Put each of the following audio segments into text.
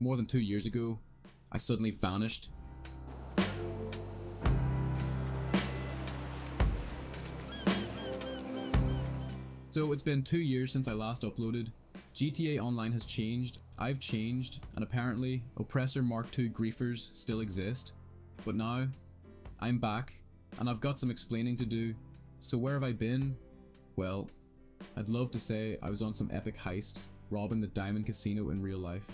More than 2 years ago, I suddenly vanished. So it's been 2 years since I last uploaded. GTA Online has changed, I've changed, and apparently Oppressor Mark II griefers still exist. But now, I'm back, and I've got some explaining to do. So where have I been? Well, I'd love to say I was on some epic heist, robbing the Diamond Casino in real life.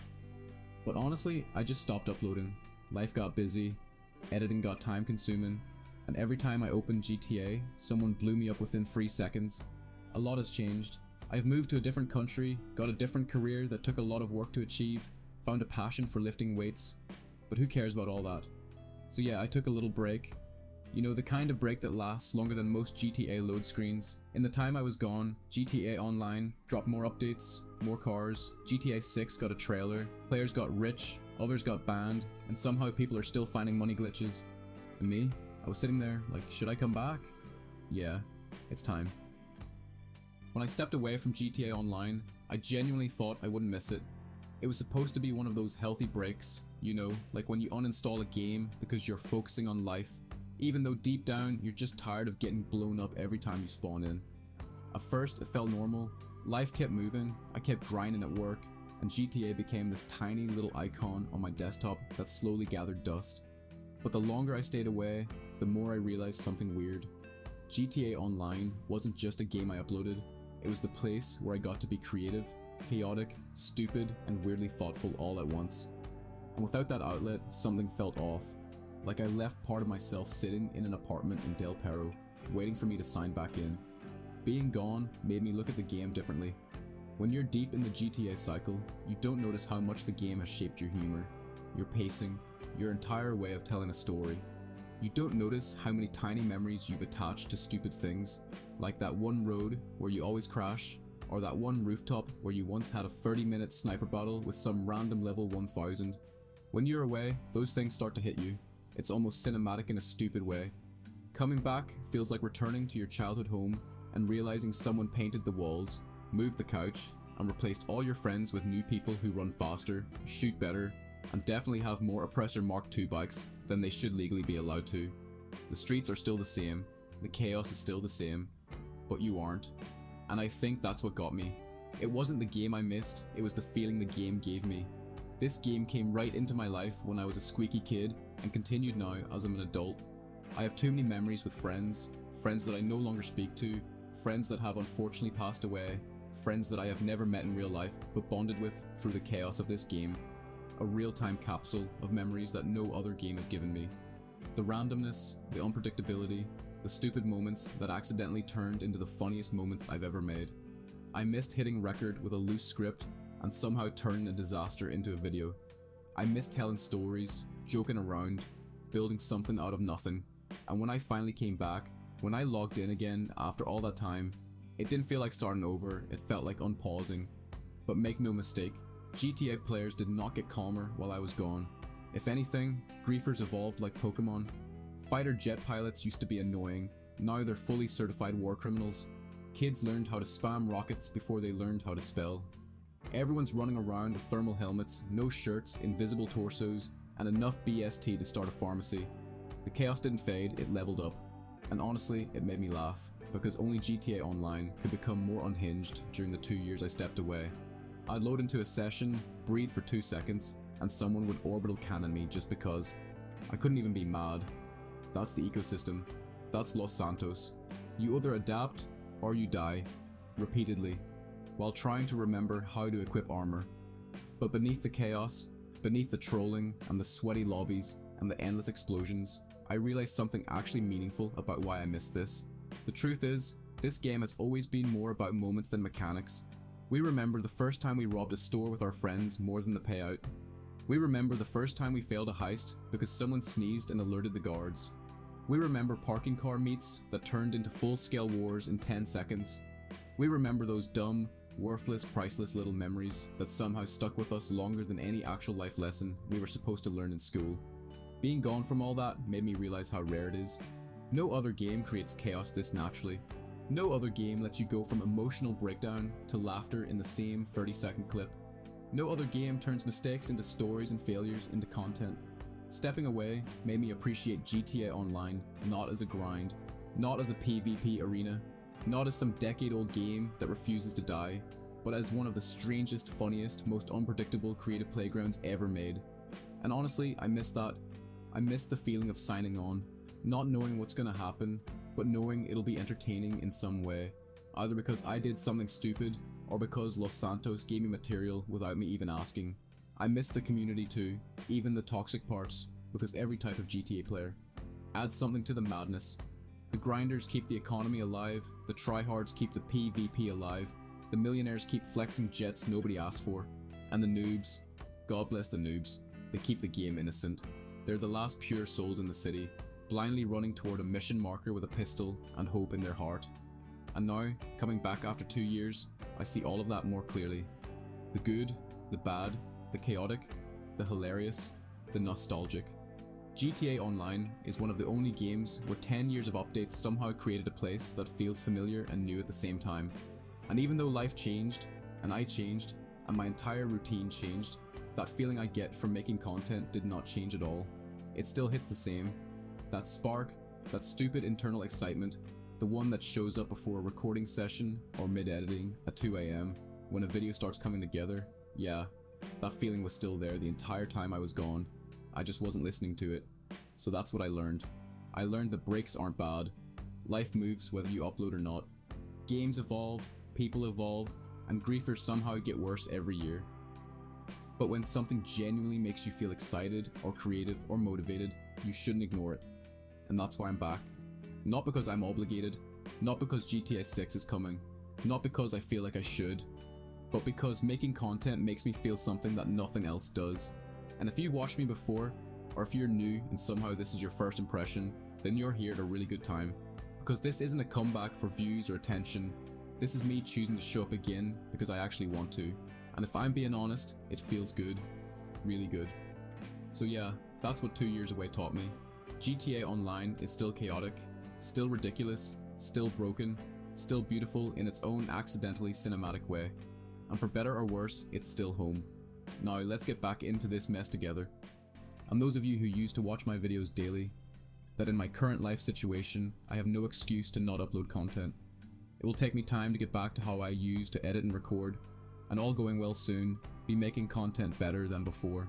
But honestly, I just stopped uploading. Life got busy, editing got time consuming, and every time I opened GTA, someone blew me up within 3 seconds. A lot has changed. I've moved to a different country, got a different career that took a lot of work to achieve, found a passion for lifting weights, but who cares about all that? So yeah, I took a little break. You know, the kind of break that lasts longer than most GTA load screens. In the time I was gone, GTA Online dropped more updates, more cars, GTA 6 got a trailer, players got rich, others got banned, and somehow people are still finding money glitches. And me? I was sitting there like, should I come back? Yeah, it's time. When I stepped away from GTA Online, I genuinely thought I wouldn't miss it. It was supposed to be one of those healthy breaks, you know, like when you uninstall a game because you're focusing on life, even though deep down you're just tired of getting blown up every time you spawn in. At first it felt normal, life kept moving, I kept grinding at work, and GTA became this tiny little icon on my desktop that slowly gathered dust. But the longer I stayed away, the more I realized something weird. GTA Online wasn't just a game I uploaded, it was the place where I got to be creative, chaotic, stupid, and weirdly thoughtful all at once. And without that outlet, something felt off. Like I left part of myself sitting in an apartment in Del Perro, waiting for me to sign back in. Being gone made me look at the game differently. When you're deep in the GTA cycle, you don't notice how much the game has shaped your humor, your pacing, your entire way of telling a story. You don't notice how many tiny memories you've attached to stupid things, like that one road where you always crash, or that one rooftop where you once had a 30-minute sniper battle with some random level 1000. When you're away, those things start to hit you. It's almost cinematic in a stupid way. Coming back feels like returning to your childhood home and realizing someone painted the walls, moved the couch, and replaced all your friends with new people who run faster, shoot better, and definitely have more Oppressor Mark II bikes than they should legally be allowed to. The streets are still the same, the chaos is still the same, but you aren't. And I think that's what got me. It wasn't the game I missed, it was the feeling the game gave me. This game came right into my life when I was a squeaky kid and continued now as I'm an adult. I have too many memories with friends that I no longer speak to, friends that have unfortunately passed away, friends that I have never met in real life but bonded with through the chaos of this game. A real-time capsule of memories that no other game has given me. The randomness, the unpredictability, the stupid moments that accidentally turned into the funniest moments I've ever made. I missed hitting record with a loose script and somehow turning a disaster into a video. I missed telling stories, joking around, building something out of nothing. And when I finally came back, when I logged in again after all that time, it didn't feel like starting over, it felt like unpausing. But make no mistake, GTA players did not get calmer while I was gone. If anything, griefers evolved like Pokemon. Fighter jet pilots used to be annoying, now they're fully certified war criminals. Kids learned how to spam rockets before they learned how to spell. Everyone's running around with thermal helmets, no shirts, invisible torsos, and enough BST to start a pharmacy. The chaos didn't fade, it leveled up. And honestly, it made me laugh, because only GTA Online could become more unhinged during the 2 years I stepped away. I'd load into a session, breathe for 2 seconds, and someone would orbital cannon me just because. I couldn't even be mad. That's the ecosystem. That's Los Santos. You either adapt, or you die. Repeatedly. While trying to remember how to equip armor. But beneath the chaos, beneath the trolling, and the sweaty lobbies, and the endless explosions, I realized something actually meaningful about why I missed this. The truth is, this game has always been more about moments than mechanics. We remember the first time we robbed a store with our friends more than the payout. We remember the first time we failed a heist because someone sneezed and alerted the guards. We remember parking car meets that turned into full-scale wars in 10 seconds. We remember those dumb, worthless, priceless little memories that somehow stuck with us longer than any actual life lesson we were supposed to learn in school. Being gone from all that made me realize how rare it is. No other game creates chaos this naturally. No other game lets you go from emotional breakdown to laughter in the same 30-second clip. No other game turns mistakes into stories and failures into content. Stepping away made me appreciate GTA Online not as a grind, not as a PvP arena, not as some decade-old game that refuses to die, but as one of the strangest, funniest, most unpredictable creative playgrounds ever made. And honestly, I miss that. I miss the feeling of signing on, not knowing what's gonna happen, but knowing it'll be entertaining in some way, either because I did something stupid, or because Los Santos gave me material without me even asking. I miss the community too, even the toxic parts, because every type of GTA player adds something to the madness. The grinders keep the economy alive, the tryhards keep the PvP alive, the millionaires keep flexing jets nobody asked for, and the noobs, God bless the noobs, they keep the game innocent. They're the last pure souls in the city, blindly running toward a mission marker with a pistol and hope in their heart. And now, coming back after 2 years, I see all of that more clearly. The good, the bad, the chaotic, the hilarious, the nostalgic. GTA Online is one of the only games where 10 years of updates somehow created a place that feels familiar and new at the same time. And even though life changed, and I changed, and my entire routine changed, that feeling I get from making content did not change at all. It still hits the same. That spark, that stupid internal excitement, the one that shows up before a recording session or mid-editing at 2 AM when a video starts coming together, yeah, that feeling was still there the entire time I was gone. I just wasn't listening to it. So that's what I learned. I learned that breaks aren't bad. Life moves whether you upload or not. Games evolve, people evolve, and griefers somehow get worse every year. But when something genuinely makes you feel excited or creative or motivated, you shouldn't ignore it. And that's why I'm back. Not because I'm obligated, not because GTA 6 is coming, not because I feel like I should, but because making content makes me feel something that nothing else does. And if you've watched me before, or if you're new and somehow this is your first impression, then you're here at a really good time. Because this isn't a comeback for views or attention, this is me choosing to show up again because I actually want to. And if I'm being honest, it feels good. Really good. So yeah, that's what 2 years away taught me. GTA Online is still chaotic, still ridiculous, still broken, still beautiful in its own accidentally cinematic way. And for better or worse, it's still home. Now let's get back into this mess together. And those of you who used to watch my videos daily, that in my current life situation, I have no excuse to not upload content. It will take me time to get back to how I used to edit and record, and all going well soon, be making content better than before.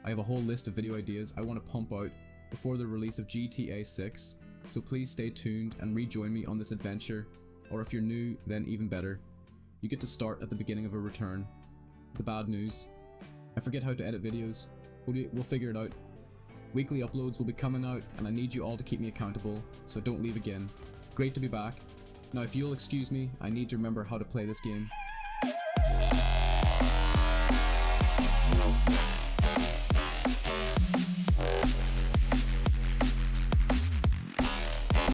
I have a whole list of video ideas I want to pump out before the release of GTA 6, so please stay tuned and rejoin me on this adventure, or if you're new, then even better. You get to start at the beginning of a return. The bad news: I forget how to edit videos. We'll figure it out. Weekly uploads will be coming out, and I need you all to keep me accountable, so don't leave again. Great to be back. Now if you'll excuse me, I need to remember how to play this game.